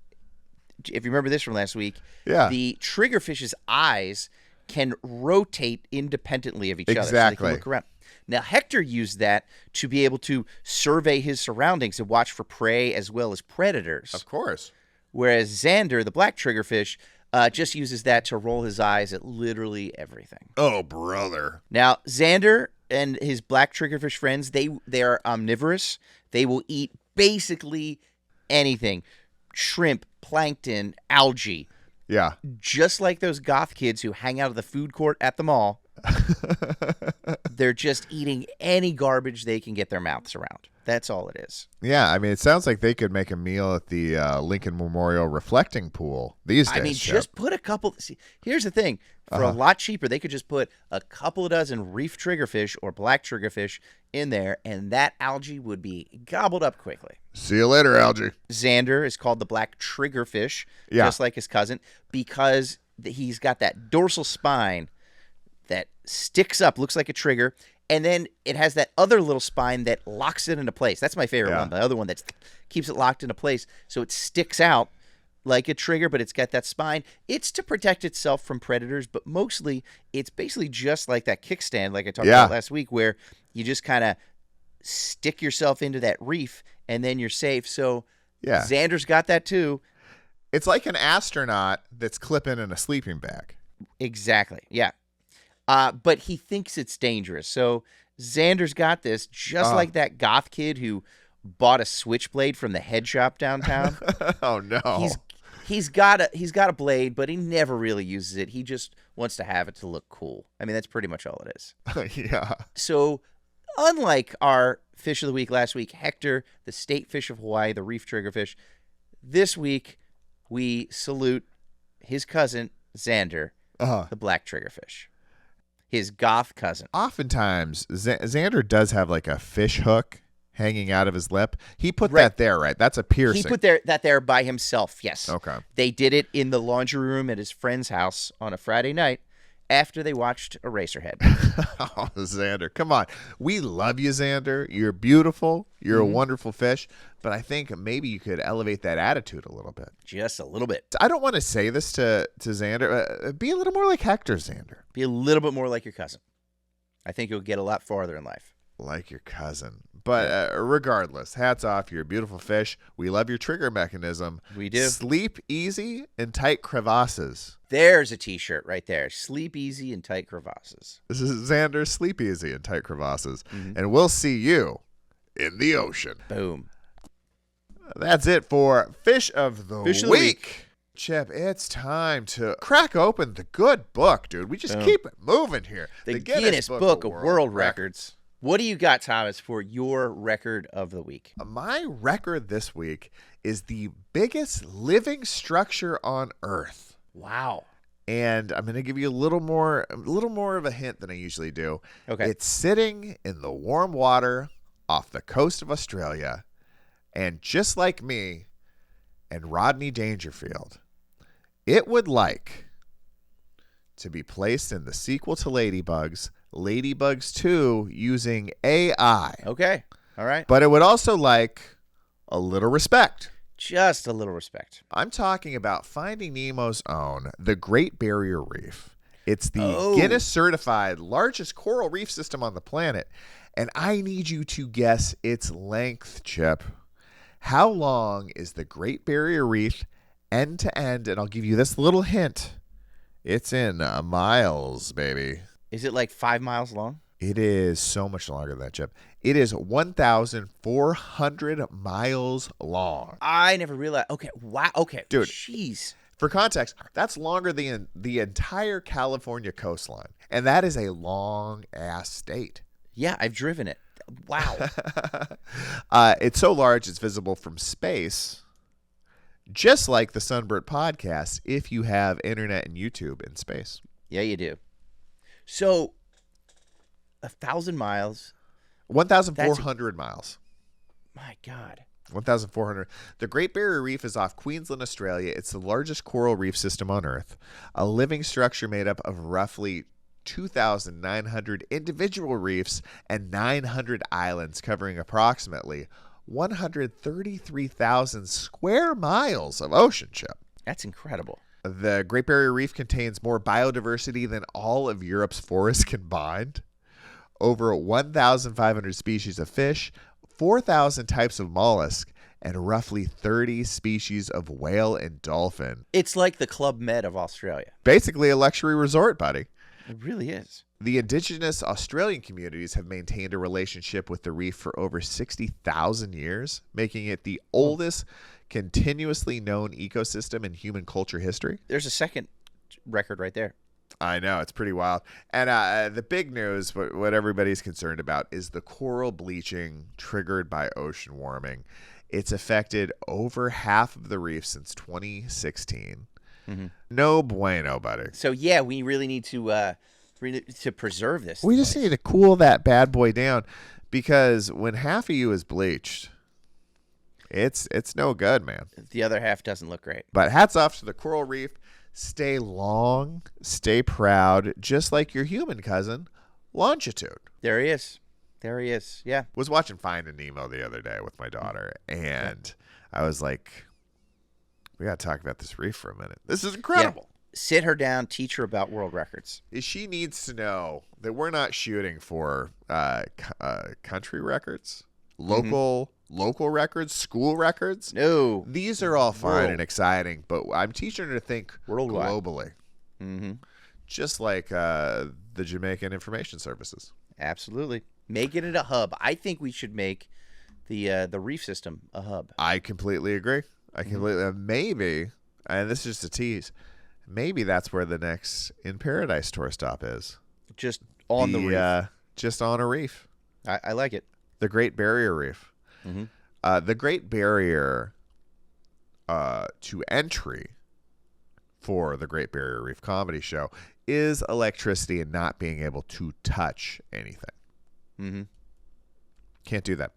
if you remember this from last week, the triggerfish's eyes can rotate independently of each other. So they can look around. Now, Hector used that to be able to survey his surroundings and watch for prey as well as predators. Of course. Whereas Zander, the black triggerfish, just uses that to roll his eyes at literally everything. Oh, brother. Now, Zander and his black triggerfish friends, they are omnivorous. They will eat basically anything. Shrimp, plankton, algae. Yeah. Just like those goth kids who hang out at the food court at the mall. They're just eating any garbage they can get their mouths around. That's all it is. Yeah, I mean, it sounds like they could make a meal at the Lincoln Memorial reflecting pool these days. I mean, just put a couple. See, here's the thing. For a lot cheaper, they could just put a couple of dozen reef triggerfish or black triggerfish in there, and that algae would be gobbled up quickly. See you later, algae. Zander is called the black triggerfish, just like his cousin, because he's got that dorsal spine that sticks up, looks like a trigger, and then it has that other little spine that locks it into place. That's my favorite one, the other one that keeps it locked into place, so it sticks out like a trigger, but it's got that spine. It's to protect itself from predators, but mostly it's basically just like that kickstand like I talked about last week, where you just kind of stick yourself into that reef, and then you're safe. So Zander's got that too. It's like an astronaut that's clipping in a sleeping bag. Exactly, yeah. But he thinks it's dangerous. So Zander's got this, just like that goth kid who bought a switchblade from the head shop downtown. Oh no. He's got a blade, but he never really uses it. He just wants to have it to look cool. I mean, that's pretty much all it is. Yeah. So unlike our fish of the week last week, Hector, the state fish of Hawaii, the reef triggerfish, this week we salute his cousin Zander, the black triggerfish. His goth cousin. Oftentimes, Zander does have like a fish hook hanging out of his lip. He put that there, right? That's a piercing. He put that there by himself, yes. Okay. They did it in the laundry room at his friend's house on a Friday night, after they watched Eraserhead. Oh, Zander, come on. We love you, Zander. You're beautiful. You're a wonderful fish. But I think maybe you could elevate that attitude a little bit. Just a little bit. I don't want to say this to Zander. Be a little more like Hector, Zander. Be a little bit more like your cousin. I think you'll get a lot farther in life. Like your cousin. But regardless, hats off. You're a beautiful fish. We love your trigger mechanism. We do. Sleep easy in tight crevasses. There's a T-shirt right there. Sleep easy in tight crevasses. This is Zander. Sleep easy in tight crevasses. And we'll see you in the ocean. Boom. That's it for Fish of the Fish of the Week. Chip, it's time to crack open the good book, dude. We just keep it moving here. The Guinness Book of World Records. What do you got, Thomas, for your record of the week? My record this week is the biggest living structure on Earth. Wow. And I'm going to give you a little more of a hint than I usually do. Okay. It's sitting in the warm water off the coast of Australia. And just like me and Rodney Dangerfield, it would like to be placed in the sequel to Ladybugs, Ladybugs 2, using AI. Okay. All right. But it would also like a little respect. Just a little respect. I'm talking about Finding Nemo's own, the Great Barrier Reef. It's the Guinness certified largest coral reef system on the planet. And I need you to guess its length, Chip. How long is the Great Barrier Reef end to end? And I'll give you this little hint. It's in miles, baby. Is it like 5 miles long? It is so much longer than that, Chip. It is 1,400 miles long. I never realized. Okay. Wow. Okay. Dude. Jeez. For context, that's longer than the entire California coastline. And that is a long-ass state. Yeah, I've driven it. Wow. It's so large, it's visible from space, just like the Sunburnt podcast, if you have internet and YouTube in space. Yeah, you do. So, 1,000 miles. 1,400 miles. My God. 1,400. The Great Barrier Reef is off Queensland, Australia. It's the largest coral reef system on Earth, a living structure made up of roughly 2,900 individual reefs and 900 islands covering approximately 133,000 square miles of ocean, Chip. That's incredible. The Great Barrier Reef contains more biodiversity than all of Europe's forests combined. Over 1,500 species of fish, 4,000 types of mollusk, and roughly 30 species of whale and dolphin. It's like the Club Med of Australia. Basically a luxury resort, buddy. It really is. The indigenous Australian communities have maintained a relationship with the reef for over 60,000 years, making it the oldest continuously known ecosystem in human culture history. There's a second record right there. I know, it's pretty wild. And the big news, what everybody's concerned about, is the coral bleaching triggered by ocean warming. It's affected over half of the reef since 2016. No bueno, buddy. So, yeah, we really need to preserve this. We just need to cool that bad boy down, because when half of you is bleached, it's no good, man. The other half doesn't look great. But hats off to the coral reef. Stay long, stay proud, just like your human cousin, Longitude. There he is. Yeah. Was watching Finding Nemo the other day with my daughter, and I was like, we got to talk about this reef for a minute. This is incredible. Yeah. Sit her down, teach her about world records. She needs to know that we're not shooting for country records, local records, school records. No. These are all fine and exciting, but I'm teaching her to think worldwide. Globally. Just like the Jamaican Information Services. Absolutely. Make it a hub. I think we should make the reef system a hub. I completely agree. Maybe, and this is just a tease, maybe that's where the next In Paradise tour stop is. Just on the reef. Just on a reef. I like it. The Great Barrier Reef. The Great Barrier to entry for the Great Barrier Reef comedy show is electricity and not being able to touch anything. Can't do that.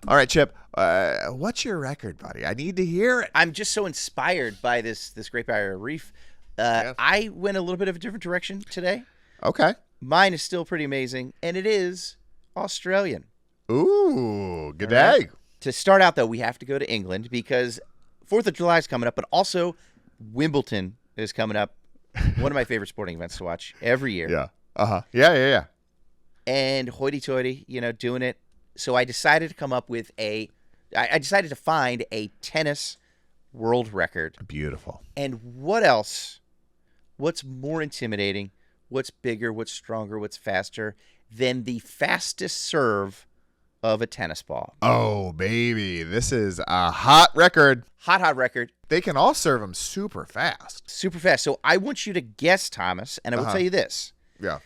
All right, Chip. What's your record, buddy? I need to hear it. I'm just so inspired by this Great Barrier Reef. I went a little bit of a different direction today. Okay. Mine is still pretty amazing, and it is Australian. Ooh, good All right? day. To start out, though, we have to go to England because 4th of July is coming up, but also Wimbledon is coming up. One of my favorite sporting events to watch every year. Yeah. Uh-huh. Yeah. And hoity-toity, doing it. So I decided to come up with I decided to find a tennis world record. Beautiful. And what else? What's more intimidating? What's bigger? What's stronger? What's faster than the fastest serve of a tennis ball? Oh, baby. This is a hot record. Hot record. They can all serve them super fast. Super fast. So I want you to guess, Thomas, and I will tell you this. Yeah.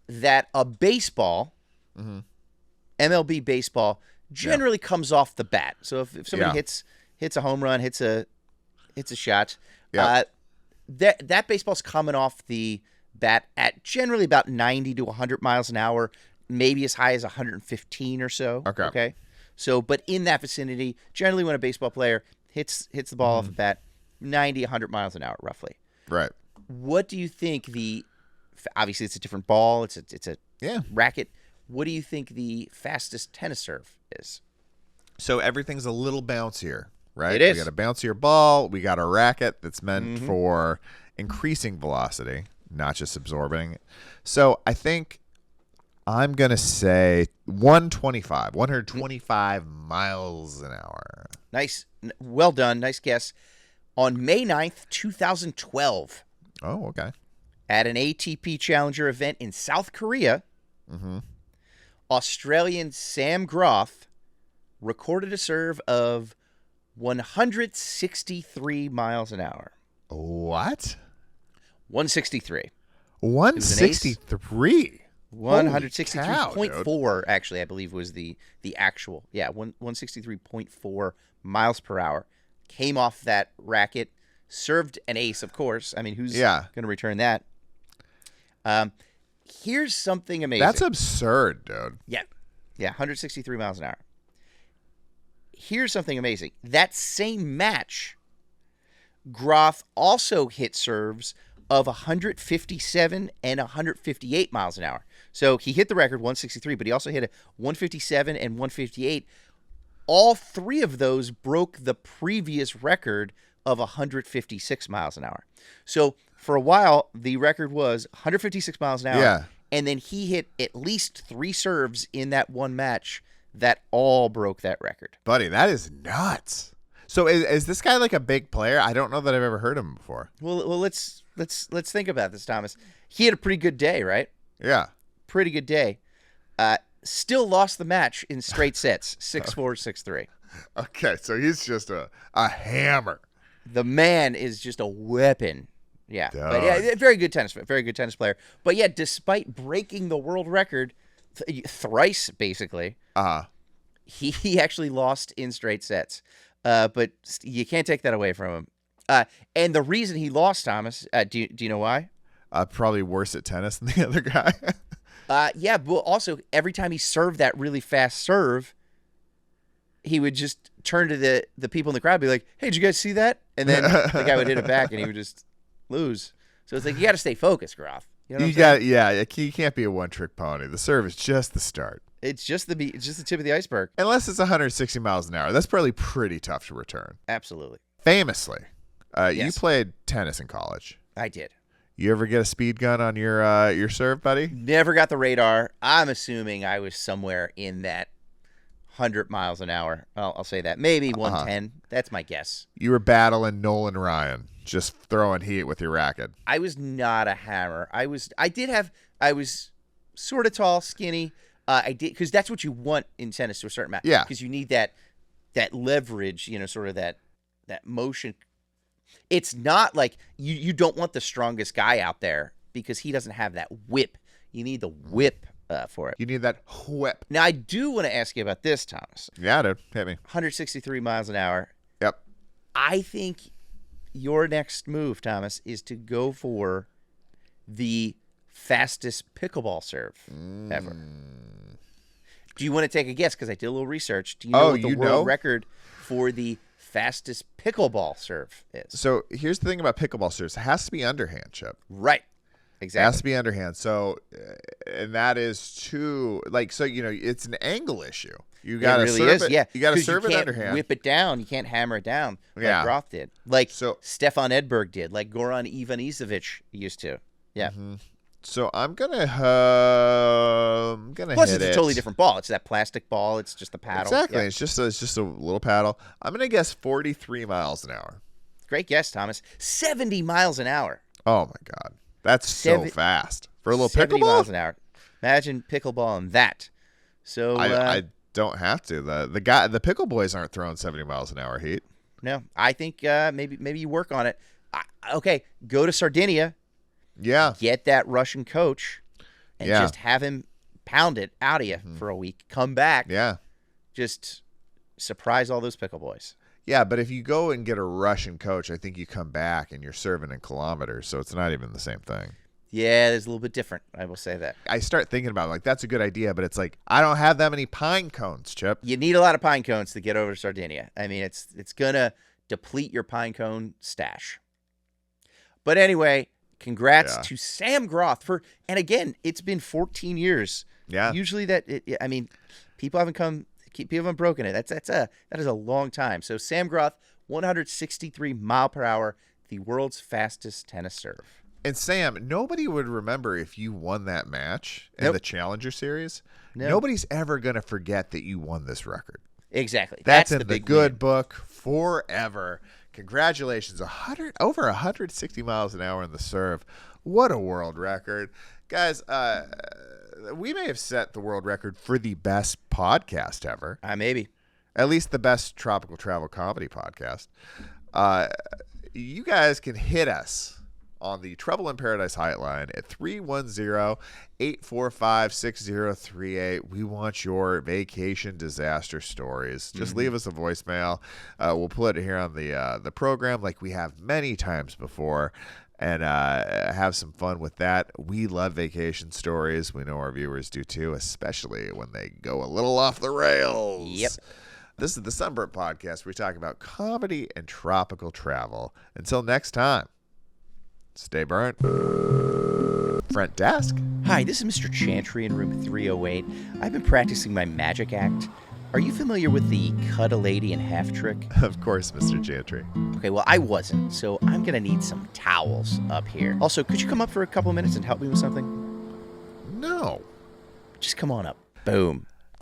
That a baseball, MLB baseball, generally comes off the bat. So if somebody hits a home run, hits a shot, that baseball's coming off the bat at generally about 90 to 100 miles an hour, maybe as high as 115 or so. Okay. So, but in that vicinity, generally when a baseball player hits the ball off the bat, 90, 100 miles an hour, roughly. Right. What do you think obviously it's a different ball, it's a racket. What do you think the fastest tennis serve is? So everything's a little bouncier, right? It is. We got a bouncier ball. We got a racket that's meant for increasing velocity, not just absorbing. So I think I'm going to say 125 miles an hour. Nice. Well done. Nice guess. On May 9th, 2012, Oh, okay. at an ATP Challenger event in South Korea, Australian Sam Groth recorded a serve of 163 miles an hour. What? 163. 163? 163.4, actually, I believe was the actual. Yeah, 163.4 miles per hour. Came off that racket, served an ace, of course. I mean, who's going to return that? Here's something amazing. That's absurd, dude. Yeah, 163 miles an hour. Here's something amazing. That same match, Groth also hit serves of 157 and 158 miles an hour. So he hit the record 163, but he also hit a 157 and 158. All three of those broke the previous record of 156 miles an hour. So for a while, the record was 156 miles an hour. Yeah. And then he hit at least 3 serves in that one match that all broke that record. Buddy, that is nuts. So is this guy like a big player? I don't know that I've ever heard him before. Well, let's think about this, Thomas. He had a pretty good day, right? Yeah. Pretty good day. Still lost the match in straight sets, 6-4, 6-3. Okay, so he's just a hammer. The man is just a weapon. Yeah, Duh. but yeah, very good tennis player. But yeah, despite breaking the world record thrice, basically, he actually lost in straight sets. But you can't take that away from him. And the reason he lost, Thomas, do you know why? Probably worse at tennis than the other guy. Yeah, but also every time he served that really fast serve, he would just turn to the people in the crowd and be like, "Hey, did you guys see that?" And then the guy would hit it back and he would just lose. So it's like, you got to stay focused, Groth. You know what I'm saying? You can't be a one-trick pony. The serve is just the start. It's just the tip of the iceberg. Unless it's 160 miles an hour. That's probably pretty tough to return. Absolutely. Famously, you Yes. played tennis in college. I did. You ever get a speed gun on your serve, buddy? Never got the radar. I'm assuming I was somewhere in that 100 miles an hour. I'll say that. Maybe 110. That's my guess. You were battling Nolan Ryan, just throwing heat with your racket. I was not a hammer. I was sort of tall, skinny. I did, because that's what you want in tennis to a certain amount. Yeah. Because you need that leverage, sort of that motion. It's not like you don't want the strongest guy out there because he doesn't have that whip. You need the whip for it. You need that whip. Now, I do want to ask you about this, Thomas. Yeah, dude. Hit me. 163 miles an hour. Yep. I think your next move, Thomas, is to go for the fastest pickleball serve ever. Do you want to take a guess? Because I did a little research. Do you know what the world record for the fastest pickleball serve is? So here's the thing about pickleball serves. It has to be underhand, Chip. Right. Exactly. It has to be underhand. So, and that is too, like, so, it's an angle issue. You got to serve it. Yeah. You got to 'Cause serve you it can't underhand. whip it down. You can't hammer it down like Yeah. Goth did. Like Stefan Edberg did. Like Goran Ivanisevic used to. Yeah. Mm-hmm. So I'm gonna Plus, hit it's a totally different ball. It's that plastic ball. It's just the paddle. Exactly. Yeah. It's just a little paddle. I'm gonna guess 43 miles an hour. Great guess, Thomas. 70 miles an hour. Oh my God, that's so fast for a little 70 pickleball. miles an hour. Imagine pickleball and that. So I don't have to. The pickle boys aren't throwing 70 miles an hour heat. No, I think maybe you work on it. Okay, go to Sardinia. Yeah. Get that Russian coach and just have him pound it out of you for a week. Come back. Yeah. Just surprise all those pickle boys. Yeah, but if you go and get a Russian coach, I think you come back and you're serving in kilometers, so it's not even the same thing. Yeah, it's a little bit different. I will say that. I start thinking about it, like, that's a good idea, but it's like, I don't have that many pine cones, Chip. You need a lot of pine cones to get over to Sardinia. I mean, it's going to deplete your pine cone stash. But anyway, congrats to Sam Groth and again, it's been 14 years. Yeah. Usually people haven't broken it. That is a long time. So Sam Groth, 163 mile per hour, the world's fastest tennis serve. And Sam, nobody would remember if you won that match in the Challenger Series. Nope. Nobody's ever going to forget that you won this record. Exactly. That's the in the big good win. book forever. Congratulations. Over 160 miles an hour in the serve. What a world record. Guys, we may have set the world record for the best podcast ever. Maybe. At least the best tropical travel comedy podcast. You guys can hit us on the Trouble in Paradise hotline at 310-845-6038. We want your vacation disaster stories. Just leave us a voicemail. We'll put it here on the program like we have many times before and have some fun with that. We love vacation stories. We know our viewers do too, especially when they go a little off the rails. Yep. This is the Sunburnt Podcast where we talk about comedy and tropical travel. Until next time. Stay burnt. Front desk. Hi, this is Mr. Chantry in room 308. I've been practicing my magic act. Are you familiar with the cut a lady in half trick? Of course, Mr. Chantry. Okay, well, I wasn't, so I'm going to need some towels up here. Also, could you come up for a couple minutes and help me with something? No. Just come on up. Boom.